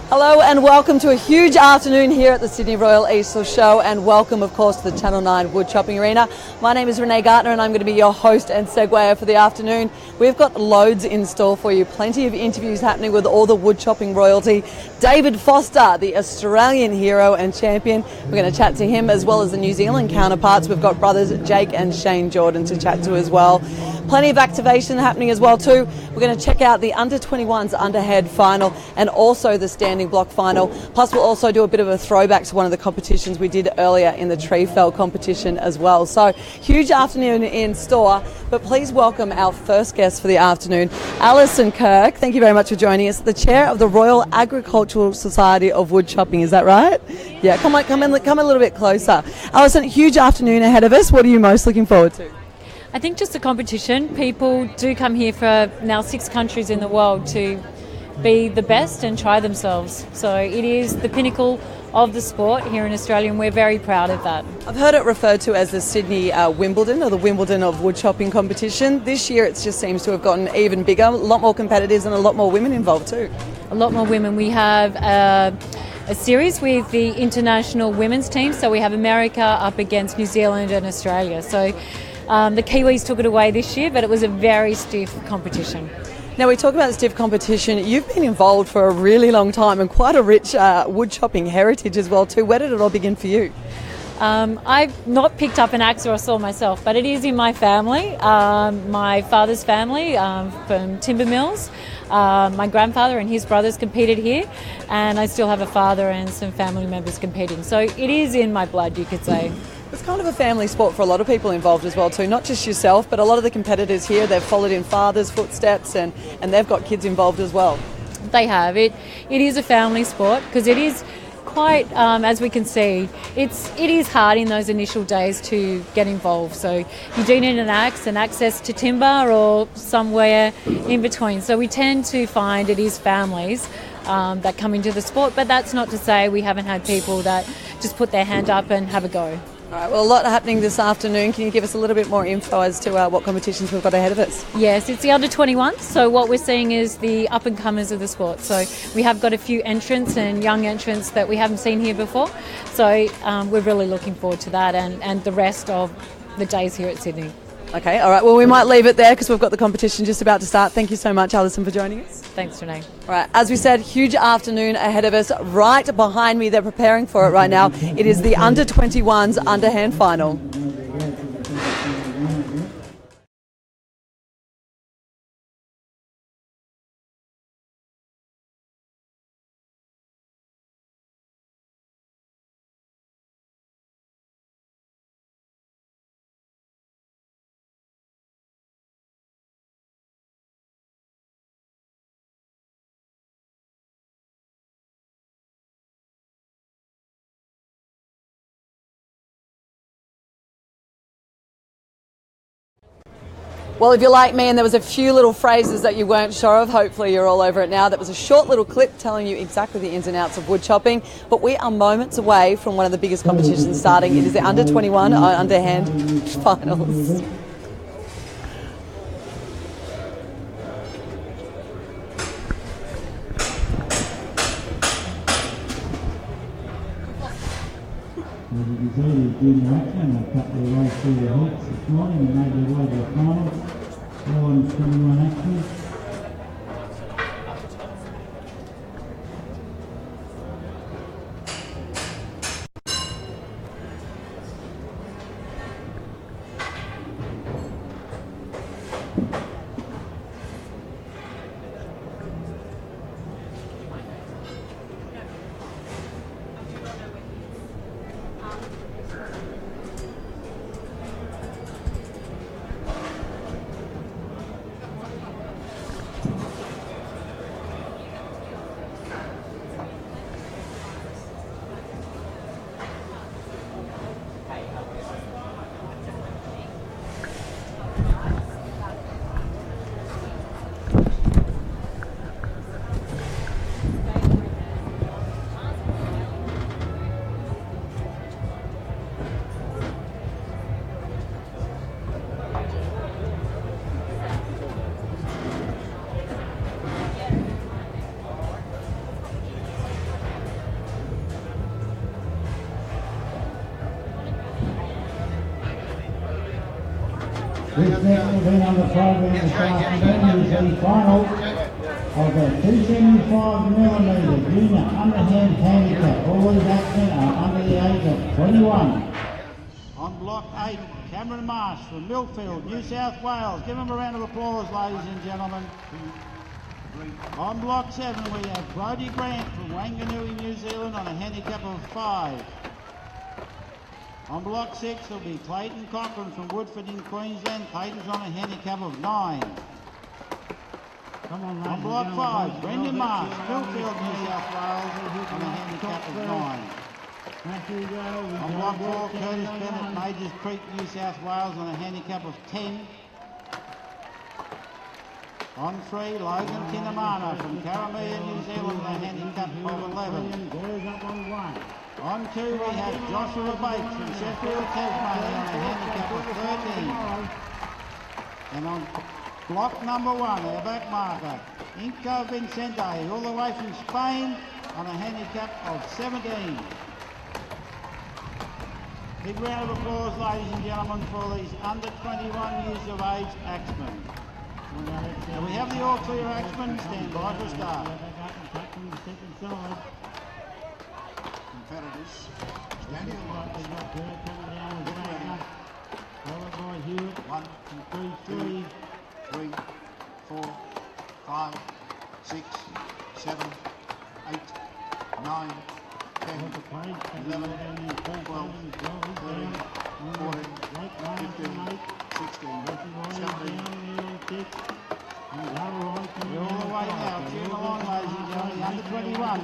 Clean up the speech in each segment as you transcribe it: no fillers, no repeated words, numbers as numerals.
Hello and welcome to a huge afternoon here at the Sydney Royal Easter Show, and welcome of course to the Channel 9 Wood Chopping Arena. My name is Renee Gartner and I'm going to be your host and segwayer for the afternoon. We've got loads in store for you, plenty of interviews happening with all the wood chopping royalty. David Foster, the Australian hero and champion, we're going to chat to him, as well as the New Zealand counterparts. We've got brothers Jake and Shane Jordan to chat to as well. Plenty of activation happening as well too. We're going to check out the under-21s underhand final and also the standing block final. Plus we'll also do a bit of a throwback to one of the competitions we did earlier in the tree fell competition as well. So huge afternoon in store, but please welcome our first guest for the afternoon, Alison Kirk. Thank you very much for joining us, the chair of the Royal Agricultural Society of Wood Chopping. Is that right? Yeah, come a little bit closer. Alison, huge afternoon ahead of us. What are you most looking forward to? I think just the competition. People do come here for now 6 countries in the world to be the best and try themselves. So it is the pinnacle of the sport here in Australia, and we're very proud of that. I've heard it referred to as the Sydney Wimbledon, or the Wimbledon of wood chopping competition. This year it just seems to have gotten even bigger, a lot more competitors and a lot more women involved too. A lot more women. We have a series with the international women's team, so we have America up against New Zealand and Australia. So the Kiwis took it away this year, but it was a very stiff competition. Now, we talk about stiff competition. You've been involved for a really long time and quite a rich wood chopping heritage as well too. Where did it all begin for you? I've not picked up an axe or a saw myself, but it is in my family. My father's family from timber mills. My grandfather and his brothers competed here, and I still have a father and some family members competing. So it is in my blood, you could say. It's kind of a family sport for a lot of people involved as well too, not just yourself, but a lot of the competitors here, they've followed in father's footsteps and they've got kids involved as well. They have. It is a family sport because it is quite, as we can see, it is hard in those initial days to get involved. So you do need an axe and access to timber or somewhere in between. So we tend to find it is families that come into the sport, but that's not to say we haven't had people that just put their hand up and have a go. All right, well, a lot happening this afternoon. Can you give us a little bit more info as to what competitions we've got ahead of us? Yes, it's the under-21s. So what we're seeing is the up-and-comers of the sport. So we have got a few entrants and young entrants that we haven't seen here before. So we're really looking forward to that and the rest of the days here at Sydney. Okay, all right. Well, we might leave it there because we've got the competition just about to start. Thank you so much, Alison, for joining us. Thanks, Renee. All right, as we said, huge afternoon ahead of us. Right behind me, they're preparing for it right now. It is the under-21s underhand final. Well, if you're like me and there was a few little phrases that you weren't sure of, hopefully you're all over it now. That was a short little clip telling you exactly the ins and outs of wood chopping. But we are moments away from one of the biggest competitions starting. It is the under-21 underhand finals. Junior action, I've cut their way through the heats this morning and made their way to the final. On 21 action. This next event on the program this afternoon is the final of the 275mm junior underhand handicap. All these action are under the age of 21. On block 8, Cameron Marsh from Millfield, New South Wales. Give him a round of applause, ladies and gentlemen. On block 7 we have Brodie Grant from Wanganui, New Zealand on a handicap of 5. On block 6 there'll be Clayton Cochran from Woodford in Queensland. Clayton's on a handicap of 9. On block 5, Brendan Marsh, Millfield, New South Wales on a handicap of 9. On block 4, Curtis Bennett, Majors Creek, New South Wales on a handicap of 10. On 3, Logan Tinamana from Karamea, New Zealand on a handicap of 11. On 2 we have Joshua Bates from Sheffield, Tasmania on a handicap of 13. And on block number 1, our back marker, Inco Vicente, all the way from Spain on a handicap of 17. Big round of applause, ladies and gentlemen, for these under 21 years of age axemen. And we have the all clear axemen, stand by for start. Competitors standing along. 1, 2, 3, 4, 5, 6, 7, 8, 9, 10, 11, 12, 13, 14, 15, 16, 17. We're all the way now. Tune along, ladies and gentlemen. Under 21.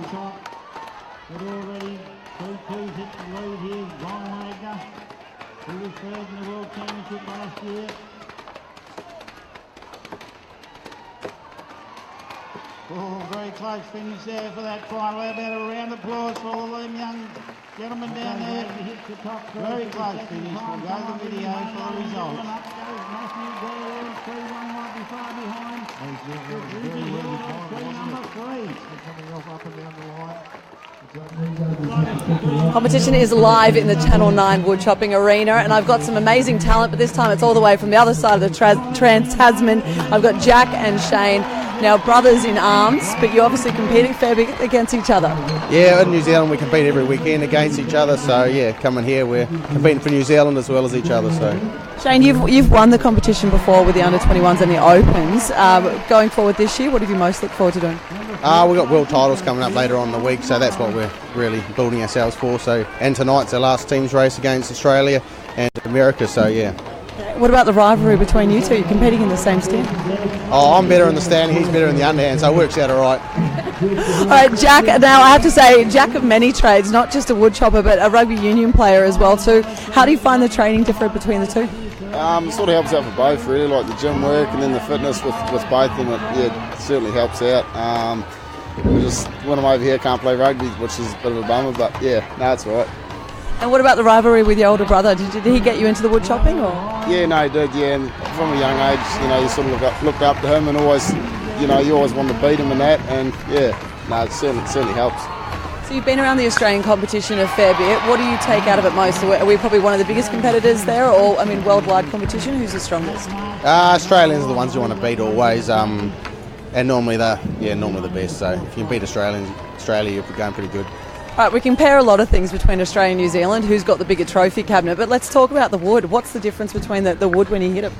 But already 2-2's hit the lead here. Von Wagner, who was third in the World Championship last year. Oh, very close finish there for that final. How about a round of applause for all them young gentlemen down there? Very close finish. We'll go to the video for the results. Competition is live in the Channel 9 wood chopping arena, and I've got some amazing talent, but this time it's all the way from the other side of the Trans-Tasman. I've got Jack and Shane, now brothers in arms, but you're obviously competing fair bit against each other. Yeah, in New Zealand we compete every weekend against each other, so yeah, coming here we're competing for New Zealand as well as each other. So Shane, you've won the competition before with the under-21s and the Opens. Going forward this year, what have you most looked forward to doing? We've got world titles coming up later on in the week, so that's what we're really building ourselves for. So, and tonight's our last teams race against Australia and America, so yeah. What about the rivalry between you two? You're competing in the same stand. Oh, I'm better in the stand, he's better in the underhand, so it works out all right. All right, Jack, now I have to say, Jack of many trades, not just a wood chopper, but a rugby union player as well too. How do you find the training different between the two? Sort of helps out for both, really, like the gym work and then the fitness with both of them. It certainly helps out. We just, when I'm over here, can't play rugby, which is a bit of a bummer, but yeah, no, it's all right. And what about the rivalry with your older brother? Did he get you into the wood chopping? Or? Yeah, no, he did, yeah. And from a young age, you sort of looked up to him and always, you always wanted to beat him in that, and yeah, no, it certainly helps. So you've been around the Australian competition a fair bit. What do you take out of it most? Are we probably one of the biggest competitors there, or worldwide competition? Who's the strongest? Australians are the ones you want to beat always, and normally they're the best. So if you can beat Australia, you're going pretty good. All right, we compare a lot of things between Australia and New Zealand. Who's got the bigger trophy cabinet? But let's talk about the wood. What's the difference between the wood when you hit it?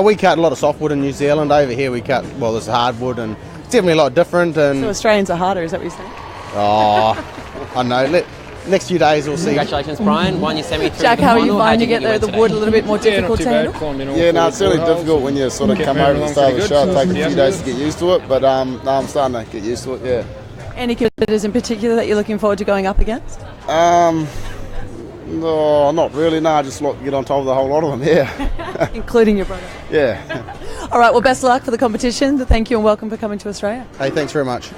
We cut a lot of softwood in New Zealand. Over here we cut, there's hardwood, and it's definitely a lot different. And so Australians are harder, is that what you're saying? Oh, I know. Next few days we'll see. Congratulations, Brian. Won your semi through. Jack, how are you finding it? The wood a little bit more difficult to handle? Yeah, no, it's really difficult when you sort of come over at the start of the show. It takes a few days to get used to it, but I'm starting to get used to it, yeah. Any competitors in particular that you're looking forward to going up against? No, not really. No, I just like to get on top of the whole lot of them, yeah. Including your brother? Yeah. All right, well, best of luck for the competition. Thank you and welcome for coming to Australia. Hey, thanks very much.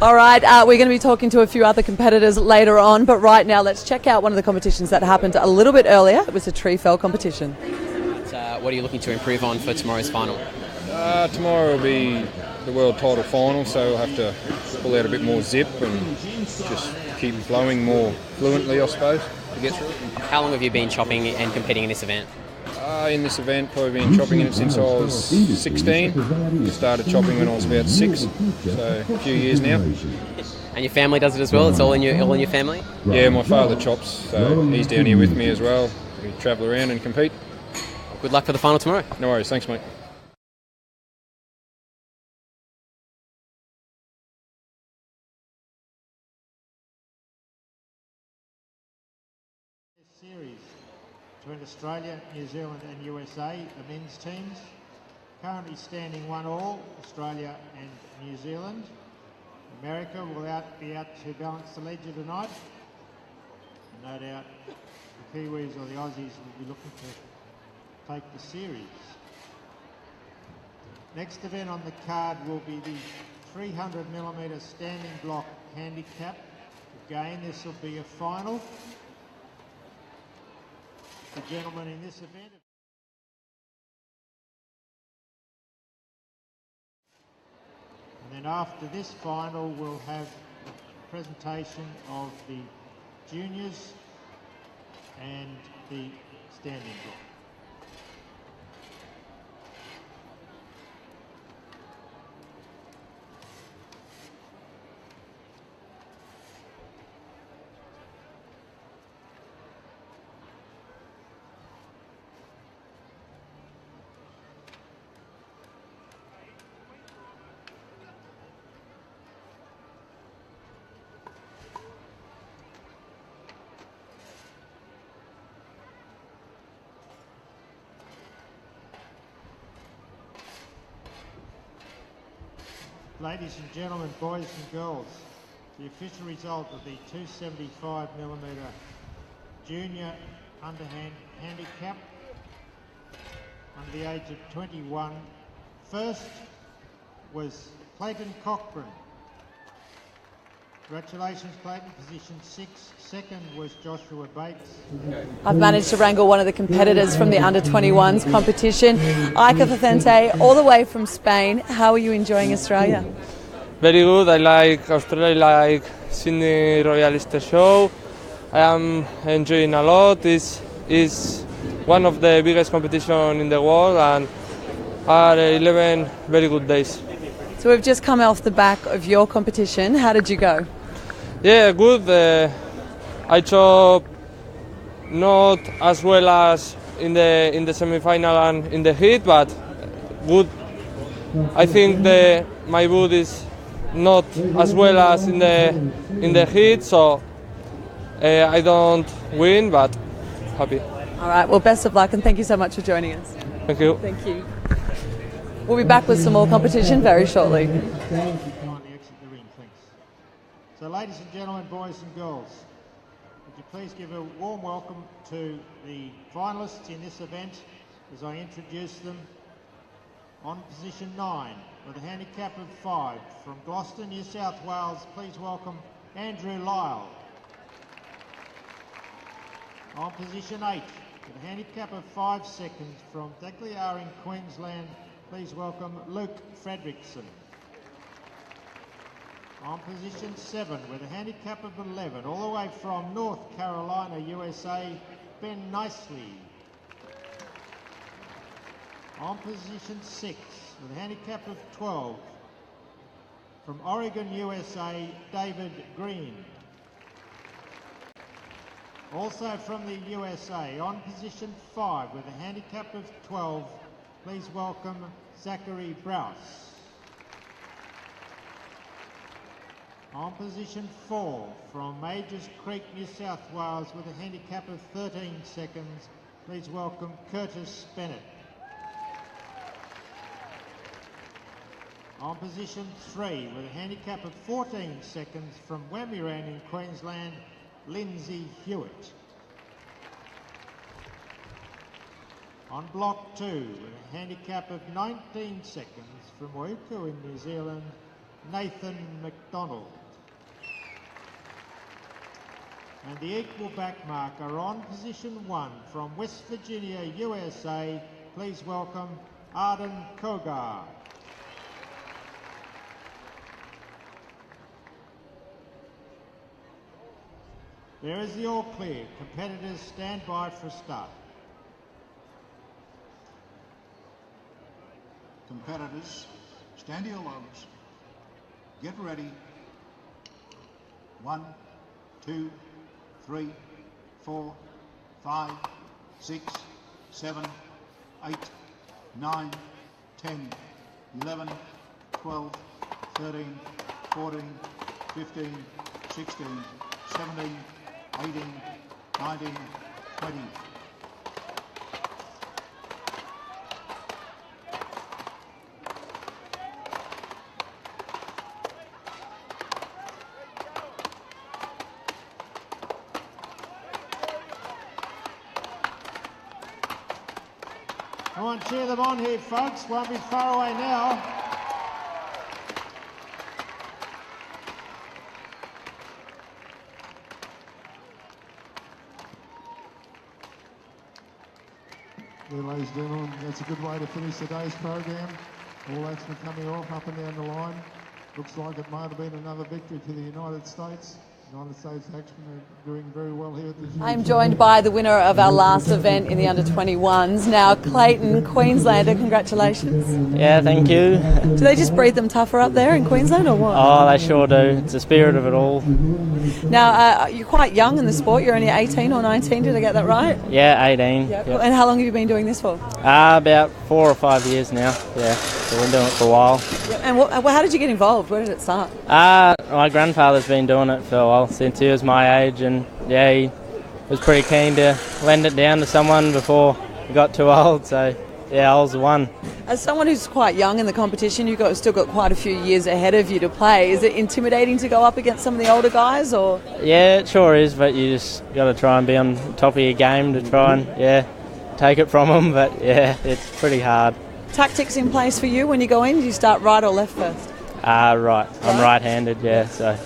All right, we're going to be talking to a few other competitors later on, but right now let's check out one of the competitions that happened a little bit earlier. It was a tree fell competition. What are you looking to improve on for tomorrow's final? Tomorrow will be the world title final, so we'll have to pull out a bit more zip and just keep flowing more fluently, I suppose, to get through it. How long have you been chopping and competing in this event? In this event, probably been chopping in it since I was 16. Started chopping when I was about 6, so a few years now. And your family does it as well? It's all in your family? Yeah, my father chops, so he's down here with me as well. We travel around and compete. Good luck for the final tomorrow. No worries, thanks mate. Series between Australia, New Zealand and USA, the men's teams. Currently standing 1-1, Australia and New Zealand. America will be out to balance the ledger tonight. And no doubt the Kiwis or the Aussies will be looking to take the series. Next event on the card will be the 300mm standing block handicap. Again, this will be a final. The gentlemen in this event. And then after this final, we'll have a presentation of the juniors and the standing block. Ladies and gentlemen, boys and girls, the official result of the 275mm junior underhand handicap under the age of 21. First was Clayton Cochran. Congratulations, Clayton, position 6. Second was Joshua Bates. I've managed to wrangle one of the competitors from the under-21s competition, Iker Fafente, all the way from Spain. How are you enjoying Australia? Very good. I like Australia, I like Sydney Royal Easter Show. I am enjoying a lot. This is one of the biggest competitions in the world and are 11 very good days. So we've just come off the back of your competition. How did you go? Yeah, good. I chop not as well as in the semi-final and in the heat, but good. I think my boot is not as well as in the heat, so I don't win, but happy. All right. Well, best of luck, and thank you so much for joining us. Thank you. Thank you. We'll be back with some more competition very shortly. Kindly exit the ring, thanks. So, ladies and gentlemen, boys and girls, would you please give a warm welcome to the finalists in this event as I introduce them. On position 9, with a handicap of 5, from Gloucester, New South Wales, please welcome Andrew Lyle. On position 8, with a handicap of 5 seconds, from Dagliar in Queensland, please welcome Luke Fredrickson. On position 7, with a handicap of 11, all the way from North Carolina, USA, Ben Nicely. On position 6, with a handicap of 12, from Oregon, USA, David Green. Also from the USA, on position 5, with a handicap of 12, please welcome Zachary Browse. On position 4, from Majors Creek, New South Wales, with a handicap of 13 seconds, please welcome Curtis Bennett. On position 3, with a handicap of 14 seconds, from Wamuran in Queensland, Lindsay Hewitt. On block 2, with a handicap of 19 seconds, from Waiuku in New Zealand, Nathan McDonald. And the equal back marker on position 1, from West Virginia, USA, please welcome Arden Kogar. There is the all clear. Competitors stand by for a start. competitors, stand to your loads. Get ready. 1, 2, 3, 4, 5, 6, 7, 8, 9, 10, 11, 12, 13, 14, 15, 16, 17, 18, 19, 20. Come on, cheer them on here, folks. Won't be far away now. There, ladies and gentlemen, that's a good way to finish today's program. All action coming off up and down the line. Looks like it might have been another victory for the United States. United States action are doing very well here at this. I'm joined by the winner of our last event in the under-21s. Now, Clayton, Queenslander, congratulations. Yeah, thank you. Do they just breed them tougher up there in Queensland or what? Oh, they sure do. It's the spirit of it all. Now, you're quite young in the sport. You're only 18 or 19, did I get that right? Yeah, 18. Yep. Yep. And how long have you been doing this for? About 4 or 5 years now. Yeah, so we've been doing it for a while. Yep. And how did you get involved? Where did it start? My grandfather's been doing it for a while, since he was my age, and yeah, he was pretty keen to lend it down to someone before he got too old, so yeah, I was the one. As someone who's quite young in the competition, you've still got quite a few years ahead of you to play. Is it intimidating to go up against some of the older guys, or? Yeah, it sure is, but you just got to try and be on top of your game to try and, take it from them, but yeah, it's pretty hard. Tactics in place for you when you go in? Do you start right or left first? Right. I'm right-handed, so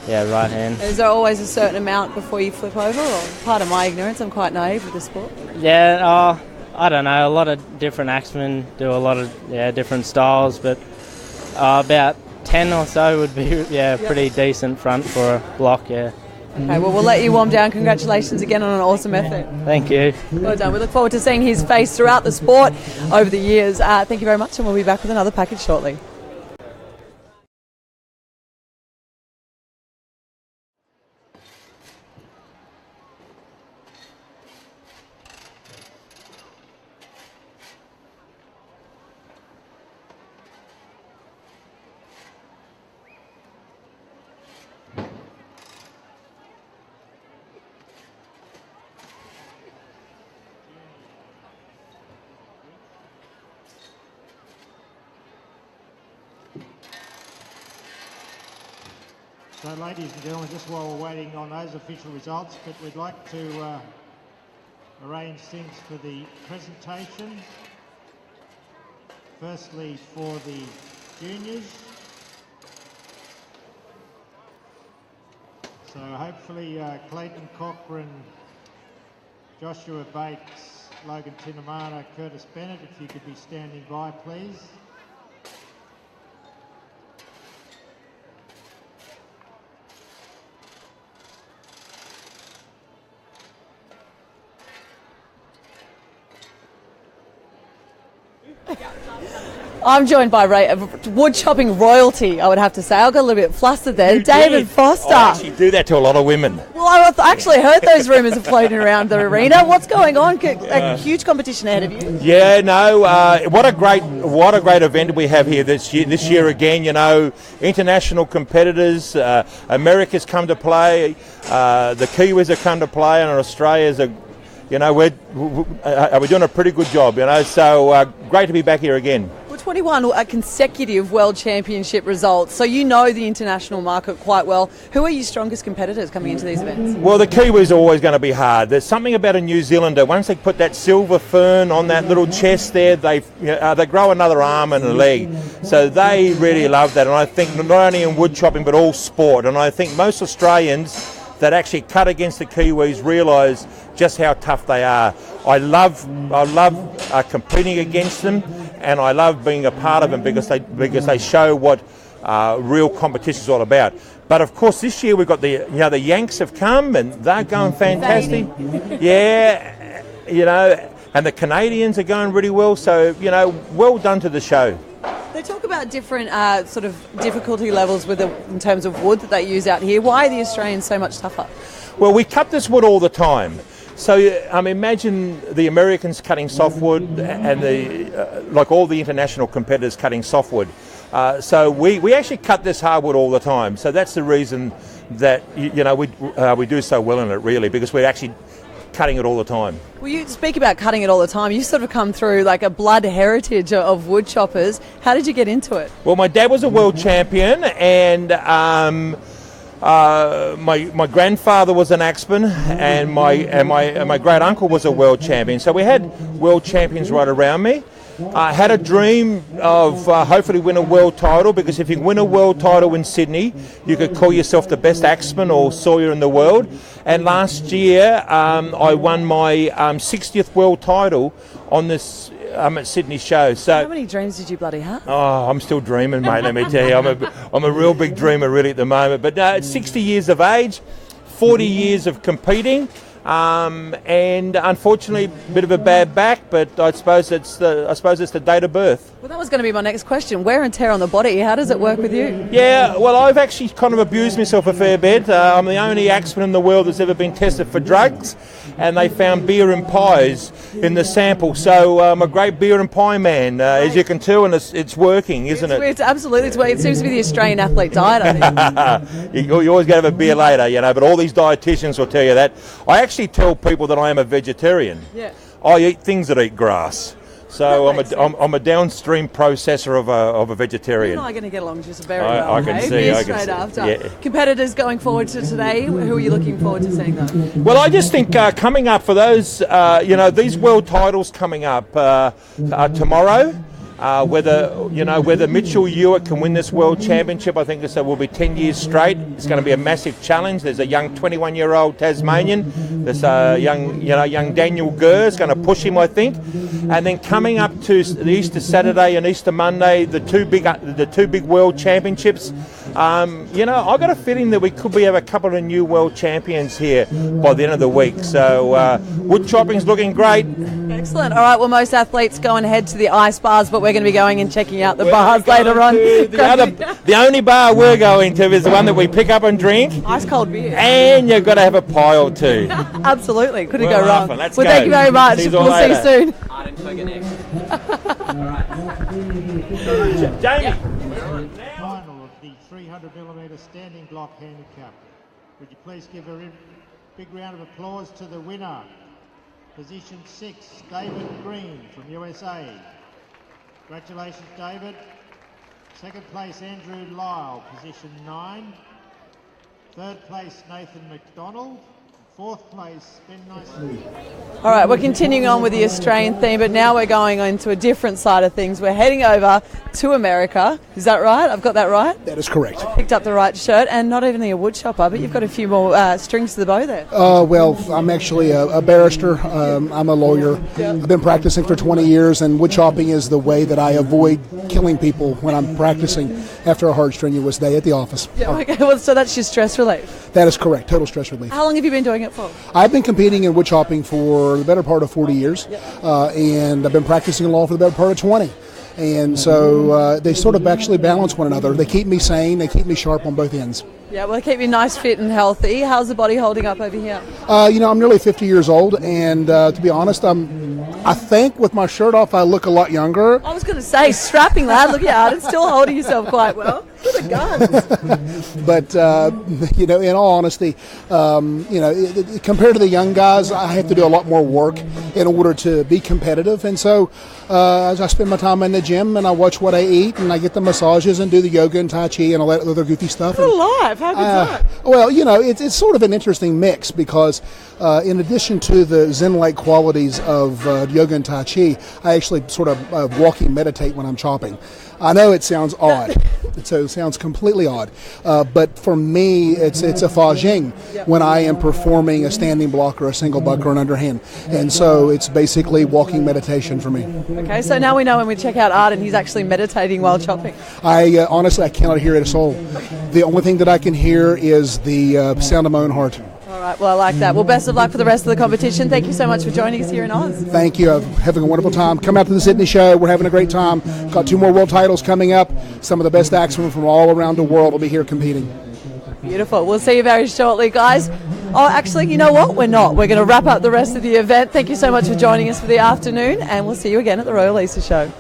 yeah, right hand. Is there always a certain amount before you flip over, or part of my ignorance? I'm quite naive with the sport. Yeah, I don't know. A lot of different axemen do a lot of different styles, but about 10 or so would be pretty decent front for a block. Yeah. Okay, well, we'll let you warm down. Congratulations again on an awesome effort. Thank you. Well done. We look forward to seeing his face throughout the sport over the years. Thank you very much, and we'll be back with another package shortly. So, ladies and gentlemen, just while we're waiting on those official results, but we'd like to arrange things for the presentation. Firstly, for the juniors. So hopefully Clayton Cochran, Joshua Bates, Logan Tinamana, Curtis Bennett, if you could be standing by, please. I'm joined by wood chopping royalty, I would have to say. I got a little bit flustered there. David Foster. I actually do that to a lot of women. Well, I actually heard those rumours are floating around the arena. What's going on? A huge competition ahead of you. Yeah, no. What a great event we have here this year again. You know, international competitors. America's come to play. The Kiwis have come to play, and Australia's we're doing a pretty good job. So great to be back here again. 21 consecutive World Championship results, so you know the international market quite well. Who are your strongest competitors coming into these events? Well, the Kiwis are always going to be hard. There's something about a New Zealander. Once they put that silver fern on that little chest there, they grow another arm and a leg. So they really love that, and I think not only in wood chopping but all sport. And I think most Australians that actually cut against the Kiwis realise just how tough they are. I love competing against them, and I love being a part of them because they show what real competition is all about. But of course, this year we've got the Yanks have come and they're going fantastic. Yeah, and the Canadians are going really well. So well done to the show. They talk about different sort of difficulty levels in terms of wood that they use out here. Why are the Australians so much tougher? Well, we cut this wood all the time. So imagine the Americans cutting softwood and like all the international competitors cutting softwood. So we actually cut this hardwood all the time. So that's the reason that we do so well in it, really, because we're actually cutting it all the time. Well, you speak about cutting it all the time. You sort of come through like a blood heritage of wood choppers. How did you get into it? Well, my dad was a world champion, and my grandfather was an axeman, and my great uncle was a world champion. So we had world champions right around me. I had a dream of hopefully win a world title, because if you win a world title in Sydney, you could call yourself the best axeman or sawyer in the world. And last year, I won my 60th world title on this at Sydney show. So how many dreams did you bloody have? Oh, I'm still dreaming, mate. Let me tell you, I'm a real big dreamer really at the moment. But no, it's 60 years of age, 40 years of competing. And unfortunately, a bit of a bad back, but I suppose it's the date of birth. Well, that was going to be my next question. Wear and tear on the body, how does it work with you? Yeah, well, I've actually kind of abused myself a fair bit. I'm the only axeman in the world that's ever been tested for drugs, and they found beer and pies in the sample. So I'm a great beer and pie man, as you can tell, and it's working, isn't it? It's absolutely, it seems to be the Australian athlete diet, I think. You always got to have a beer later, but all these dietitians will tell you that. I actually tell people that I am a vegetarian. Yeah. I eat things that eat grass. So I'm a downstream processor of a vegetarian. You're not going to get along just very well. I can see. I can see. After. Yeah. Competitors going forward to today, who are you looking forward to seeing though? Well, I just think coming up for those, these world titles coming up tomorrow. Whether Mitchell Ewart can win this world championship, I think this will be 10 years straight. It's going to be a massive challenge. There's a young 21-year-old Tasmanian. There's a young Daniel Gurr is going to push him, I think. And then coming up to the Easter Saturday and Easter Monday, the two big world championships. I got a feeling that we could have a couple of new world champions here by the end of the week. So wood chopping's looking great. Excellent. All right, well, most athletes go and head to the ice bars, but we're going to be going and checking out the bars later on. The only bar we're going to is the one that we pick up and drink. Ice cold beer. And you've got to have a pie or two. Absolutely. Couldn't go wrong. Let's go. Thank you very much. We'll see you soon. Jamie. Final of the 300mm standing block handicap. Would you please give a big round of applause to the winner? Position 6, David Green from USA. Congratulations, David. Second place, Andrew Lyle, position 9. Third place, Nathan McDonald. Fourth place, Ben Nicely. All right, we're continuing on with the Australian theme, but now we're going into a different side of things. We're heading over to America. Is that right? I've got that right? That is correct. Picked up the right shirt, and not only a wood chopper, but you've got a few more strings to the bow there. Well, I'm actually a barrister. I'm a lawyer. I've been practicing for 20 years, and wood chopping is the way that I avoid killing people when I'm practicing after a hard, strenuous day at the office. Yeah, okay, well, so that's your stress relief? That is correct, total stress relief. How long have you been doing it for? I've been competing in wood chopping for the better part of 40 years, and I've been practicing law for the better part of 20. And so they sort of actually balance one another. They keep me sane, they keep me sharp on both ends. Yeah, well, they keep you nice, fit and healthy. How's the body holding up over here? I'm nearly 50 years old, and to be honest, I think with my shirt off, I look a lot younger. I was going to say, strapping lad, look out, it's still holding yourself quite well. Look at the guns. But, in all honesty, compared to the young guys, I have to do a lot more work in order to be competitive. And so as I spend my time in the gym and I watch what I eat and I get the massages and do the yoga and Tai Chi and all that other goofy stuff. Good life. How good's that? Well, it's sort of an interesting mix because in addition to the Zen-like qualities of yoga and Tai Chi, I actually sort of walking meditate when I'm chopping. I know it sounds odd. It sounds completely odd. But for me, it's a fa jing when I am performing a standing block or a single buck or an underhand. And so it's basically walking meditation for me. Okay, so now we know when we check out Arden, he's actually meditating while chopping. Honestly, I cannot hear it at all. The only thing that I can hear is the sound of my own heart. All right, well, I like that. Well, best of luck for the rest of the competition. Thank you so much for joining us here in Oz. Thank you. I'm having a wonderful time. Come out to the Sydney show. We're having a great time. Got 2 more world titles coming up. Some of the best axemen from all around the world will be here competing. Beautiful. We'll see you very shortly, guys. Oh, actually, you know what? We're not. We're going to wrap up the rest of the event. Thank you so much for joining us for the afternoon, and we'll see you again at the Royal Easter Show.